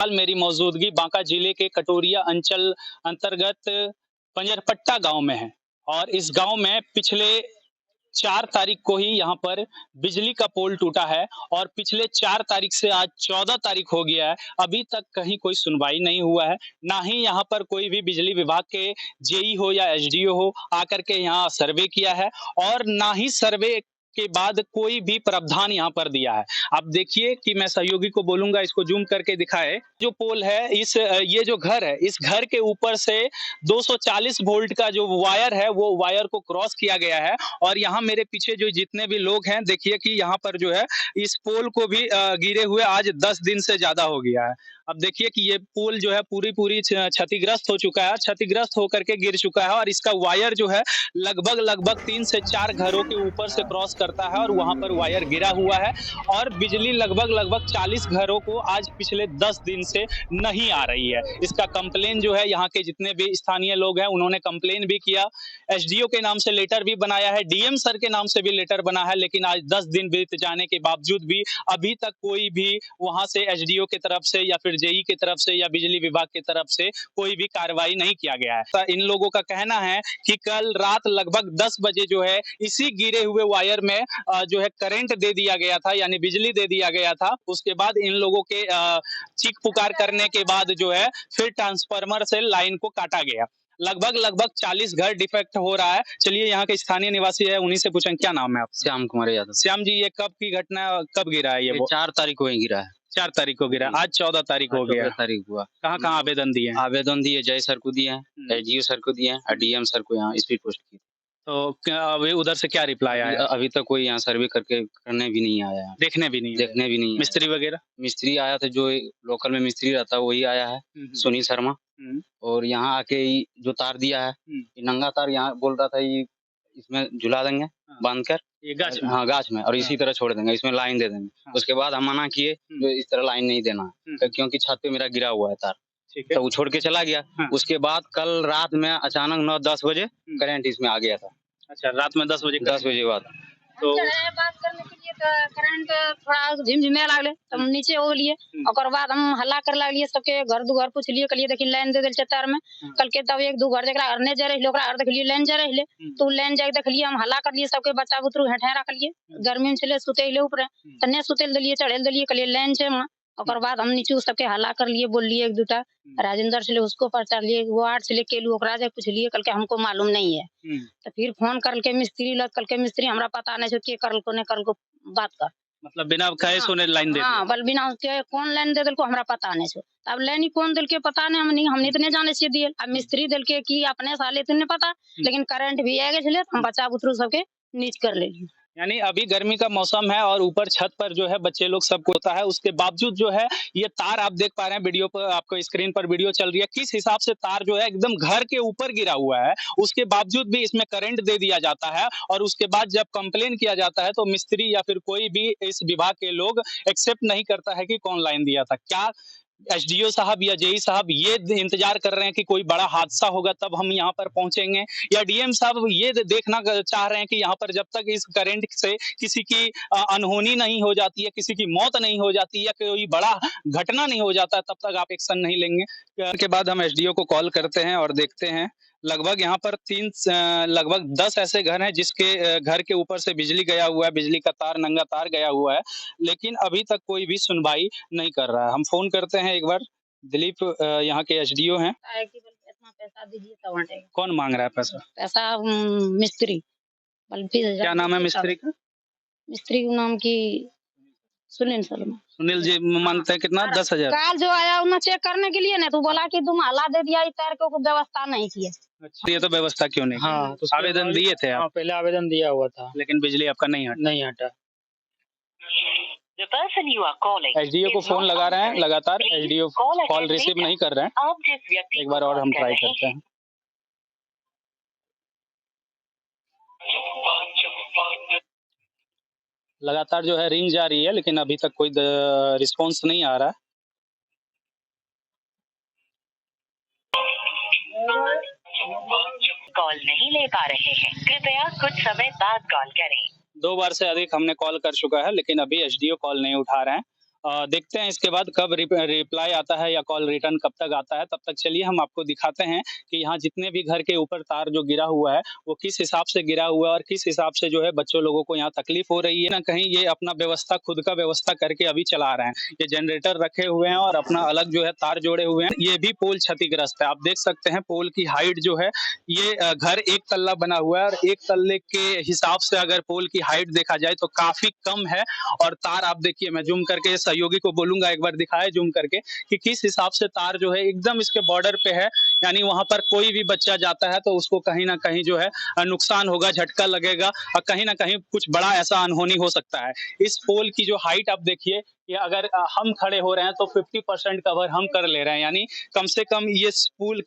हाल मेरी मौजूदगी बांका जिले के कटोरिया अंचल अंतर्गत पंजरपट्टा गांव में है और इस गांव में पिछले 4 तारीख को ही यहाँ पर बिजली का पोल टूटा है और पिछले 4 तारीख से आज 14 तारीख हो गया है। अभी तक कहीं कोई सुनवाई नहीं हुआ है, ना ही यहाँ पर कोई भी बिजली विभाग के जेई हो या एसडीओ हो आकर के यहाँ सर्वे किया है और ना ही सर्वे के बाद कोई भी प्रावधान यहाँ पर दिया है। आप देखिए कि मैं सहयोगी को बोलूंगा इसको जूम करके दिखाए। जो पोल है ये जो घर है, इस घर के ऊपर से 240 वोल्ट का जो वायर है वो वायर को क्रॉस किया गया है और यहाँ मेरे पीछे जो जितने भी लोग हैं देखिए कि यहाँ पर जो है इस पोल को भी गिरे हुए आज 10 दिन से ज्यादा हो गया है। अब देखिए कि ये पोल जो है पूरी क्षतिग्रस्त हो चुका है, क्षतिग्रस्त होकर के गिर चुका है और इसका वायर जो है लगभग 3 से 4 घरों के ऊपर से क्रॉस करता है और वहां पर वायर गिरा हुआ है और बिजली लगभग 40 घरों को आज पिछले 10 दिन से नहीं आ रही है। इसका कंप्लेन जो है यहाँ के जितने भी स्थानीय लोग हैं उन्होंने कंप्लेन भी किया, एसडीओ के नाम से लेटर भी बनाया है, डीएम सर के नाम से भी लेटर बना है, लेकिन आज 10 दिन बीत जाने के बावजूद भी अभी तक कोई भी वहां से एसडीओ की तरफ से या फिर जेई की तरफ से या बिजली विभाग की तरफ से कोई भी कार्रवाई नहीं किया गया है। तो इन लोगों का कहना है कि कल रात लगभग 10 बजे जो है इसी गिरे हुए वायर में जो है करंट दे दिया गया था, यानी बिजली दे दिया गया था। उसके बाद इन लोगों के चीख पुकार करने के बाद जो है फिर ट्रांसफार्मर से लाइन को काटा गया। लगभग 40 घर डिफेक्ट हो रहा है। चलिए यहाँ के स्थानीय निवासी है, उन्हीं से पूछें क्या नाम है आप? श्याम कुमार यादव। श्याम जी, ये कब की घटना, कब गिरा है? ये 4 तारीख को ही गिरा है। 4 तारीख को गिरा, आज 14 तारीख हो गया। 14 तारीख हुआ। कहाँ आवेदन दिए? आवेदन दिए, जय सर को दिए हैं, एसडीओ सर को दिए हैं और डीएम सर को यहाँ स्पीड पोस्ट की। तो अभी उधर से क्या रिप्लाई आया? अभी तक कोई यहाँ सर्वे करने भी नहीं आया है। देखने भी नहीं? मिस्त्री वगैरह? मिस्त्री आया था, जो लोकल में मिस्त्री रहता है वही आया है, सुनील शर्मा। और यहाँ आके जो तार दिया है, नंगा तार यहाँ बोल रहा था ये इसमें झुला देंगे बांध कर, ये गाछ में? हाँ, गाछ में, और इसी तरह छोड़ देंगे, इसमें लाइन दे देंगे। उसके बाद हम मना किए जो इस तरह लाइन नहीं देना है, क्योंकि छत पे मेरा गिरा हुआ है तार। तो वो छोड़ के चला गया। उसके बाद कल रात में अचानक 9-10 बजे करंट इसमें आ गया था। अच्छा, रात में 10 बजे बाद तो बात करने के लिए तो करंट थोड़ा झिमझिमे लागले, हम नीचे हो लिए। और बाद हम हल्ला कर लागलिए, सबके घर दू घर पूछ लिए, कहलिए देखिए लाइन दे दिल तार में। कल के तब 1-2 घर जरा अरने जा रहे ओकरा देखलिए लाइन जा रहे, तो लाइन जाके देखलिए, हम हल्ला कर लिए, सबके बच्चा बुतरू हेठे रख लिए। गर्मी में चले सुतेले ऊपर तन्ने सुतेल दिलिए, चढ़ेल दिलिए, कहलिए लाइन छे वहां। और बाद हम नीचे सबके हल्ला कर लिए, बोल लिए 1-2टा राजेंद्र से ले उसको पहचान लिए, वो 8 से लेके ओकरा से पूछ लिए, कल के हमको मालूम नहीं है। तो फिर फोन कर के मिस्त्री लग, कल के मिस्त्री हमरा पता नहीं के करल को ने करल को बात कर, मतलब बिना कहे सुने लाइन दे दी। हां, बल बिना के कौन लाइन दे दिल को हमरा पता नहीं छो। अब लाइन कौन दिल के पता नहीं, हमनी तो नहीं जाने से दिए। अब मिस्त्री दिल के की अपने साले तुने पता, लेकिन करंट भी आ गए छले, हम बच्चा बुतरू सबके नीच कर लेली। यानी अभी गर्मी का मौसम है और ऊपर छत पर जो है बच्चे लोग सबको होता है, उसके बावजूद जो है ये तार आप देख पा रहे हैं, वीडियो पर आपको स्क्रीन पर वीडियो चल रही है, किस हिसाब से तार जो है एकदम घर के ऊपर गिरा हुआ है। उसके बावजूद भी इसमें करंट दे दिया जाता है और उसके बाद जब कंप्लेन किया जाता है तो मिस्त्री या फिर कोई भी इस विभाग के लोग एक्सेप्ट नहीं करता है कि कौन लाइन दिया था। क्या एसडीओ साहब या जेई साहब ये इंतजार कर रहे हैं कि कोई बड़ा हादसा होगा तब हम यहाँ पर पहुंचेंगे, या डीएम साहब ये देखना चाह रहे हैं कि यहाँ पर जब तक इस करंट से किसी की अनहोनी नहीं हो जाती है, किसी की मौत नहीं हो जाती या कोई बड़ा घटना नहीं हो जाता तब तक आप एक्शन नहीं लेंगे? के बाद हम एसडीओ को कॉल करते हैं और देखते हैं। लगभग यहाँ पर 10 ऐसे घर हैं जिसके घर के ऊपर से बिजली गया हुआ है, बिजली का तार, नंगा तार गया हुआ है, लेकिन अभी तक कोई भी सुनवाई नहीं कर रहा है। हम फोन करते हैं एक बार, दिलीप यहाँ के एसडीओ हैं। पैसा दीजिए तब हटेगा। कौन मांग रहा है पैसा? पैसा मिस्त्री। क्या नाम है मिस्त्री का? मिस्त्री का नाम की सुनील शर्मा। सुनील जी मांगते हैं कितना? 10,000। काल जो आया उन्हें चेक करने के लिए ना, तो बोला कि तुम हला दे दिया, तार को व्यवस्था नहीं किया। अच्छा, ये तो व्यवस्था क्यों नहीं? हाँ, तो आवेदन दिए थे आप? पहले आवेदन दिया हुआ था, लेकिन बिजली आपका नहीं हटा। एसडीओ को फोन लगा रहे हैं लगातार, एसडीओ कॉल रिसीव नहीं कर रहे हैं। एक बार और हम ट्राई करते हैं। लगातार जो है रिंग जा रही है, लेकिन अभी तक कोई रिस्पॉन्स नहीं आ रहा। कॉल नहीं ले पा रहे हैं, कृपया कुछ समय बाद कॉल करें। 2 बार से अधिक हमने कॉल कर चुका है, लेकिन अभी एसडीओ कॉल नहीं उठा रहे हैं देखते हैं इसके बाद कब रिप्लाई आता है या कॉल रिटर्न कब तक आता है। तब तक चलिए हम आपको दिखाते हैं कि यहाँ जितने भी घर के ऊपर तार जो गिरा हुआ है वो किस हिसाब से गिरा हुआ है और किस हिसाब से जो है बच्चों लोगों को यहाँ तकलीफ हो रही है। ना कहीं ये अपना व्यवस्था खुद का व्यवस्था करके अभी चला रहे हैं। ये जनरेटर रखे हुए हैं और अपना अलग जो है तार जोड़े हुए हैं। ये भी पोल क्षतिग्रस्त है। आप देख सकते हैं पोल की हाइट जो है, ये घर एक तल्ला बना हुआ है और एक तल्ले के हिसाब से अगर पोल की हाइट देखा जाए तो काफी कम है। और तार आप देखिए, मैं जूम करके सहयोगी को बोलूंगा एक बार दिखाए जूम करके कि किस हिसाब से तार जो है एकदम इसके बॉर्डर पे है। यानी वहां पर कोई भी बच्चा जाता है तो उसको कहीं ना कहीं जो है नुकसान होगा, झटका लगेगा और कहीं ना कहीं कुछ बड़ा ऐसा अनहोनी हो सकता है। इस पोल की जो हाइट आप देखिए, कि अगर हम खड़े हो रहे हैं तो 50% कवर हम कर ले रहे हैं। यानी कम से कम ये पोल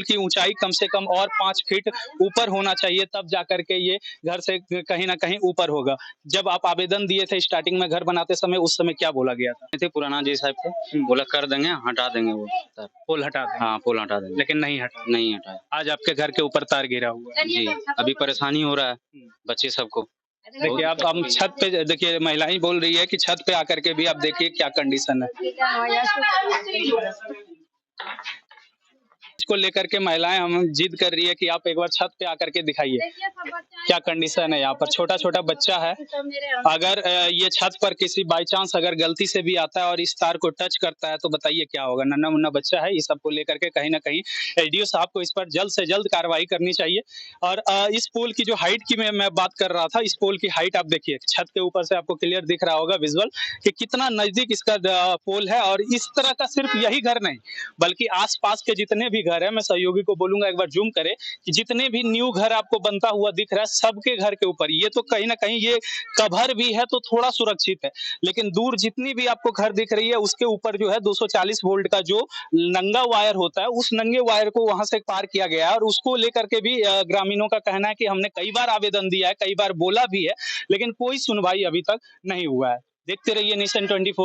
की ऊंचाई कम से कम और 5 फीट ऊपर होना चाहिए, तब जाकर के ये घर से कहीं ना कहीं ऊपर होगा। जब आप आवेदन दिए थे स्टार्टिंग में घर बनाते समय, उस समय क्या बोला गया था? थे पुराना जी साहब को बोला कर देंगे, हटा देंगे वो तार। पोल हटा दें? हाँ, पोल हटा देंगे, लेकिन नहीं हटाया। आज आपके घर के ऊपर तार गिरा हुआ है। जी, अभी परेशानी हो रहा है बच्चे सबको। देखिए आप हम छत पे देखिए, महिलाएं बोल रही है कि छत पे आकर के भी आप देखिए क्या कंडीशन है। इसको लेकर के महिलाएं हम जिद कर रही है कि आप एक बार छत पे आकर के दिखाइए क्या कंडीशन है। यहाँ पर छोटा छोटा बच्चा है। अगर ये छत पर किसी बाई चांस अगर गलती से भी आता है और इस तार को टच करता है तो बताइए क्या होगा। नन्हा मुन्ना बच्चा है। इस सबको लेकर के कहीं ना कहीं एसडीओ साहब को इस पर जल्द से जल्द कार्रवाई करनी चाहिए। और इस पोल की जो हाइट की मैं बात कर रहा था, इस पोल की हाइट आप देखिए, छत के ऊपर से आपको क्लियर दिख रहा होगा विजुअल कि कितना नजदीक इसका पोल है। और इस तरह का सिर्फ यही घर नहीं, बल्कि आसपास के जितने भी घर है, मैं सहयोगी को बोलूंगा एक बार जूम करे कि जितने भी न्यू घर आपको बनता हुआ दिख रहा है, सबके घर के ऊपर ये तो कहीं ना कहीं ये कवर भी है तो थोड़ा सुरक्षित है, लेकिन दूर जितनी भी आपको घर दिख रही है उसके ऊपर जो है 240 वोल्ट का जो नंगा वायर होता है, उस नंगे वायर को वहां से पार किया गया है। और उसको लेकर के भी ग्रामीणों का कहना है कि हमने कई बार आवेदन दिया है, कई बार बोला भी है, लेकिन कोई सुनवाई अभी तक नहीं हुआ है। देखते रहिए नेशन 24।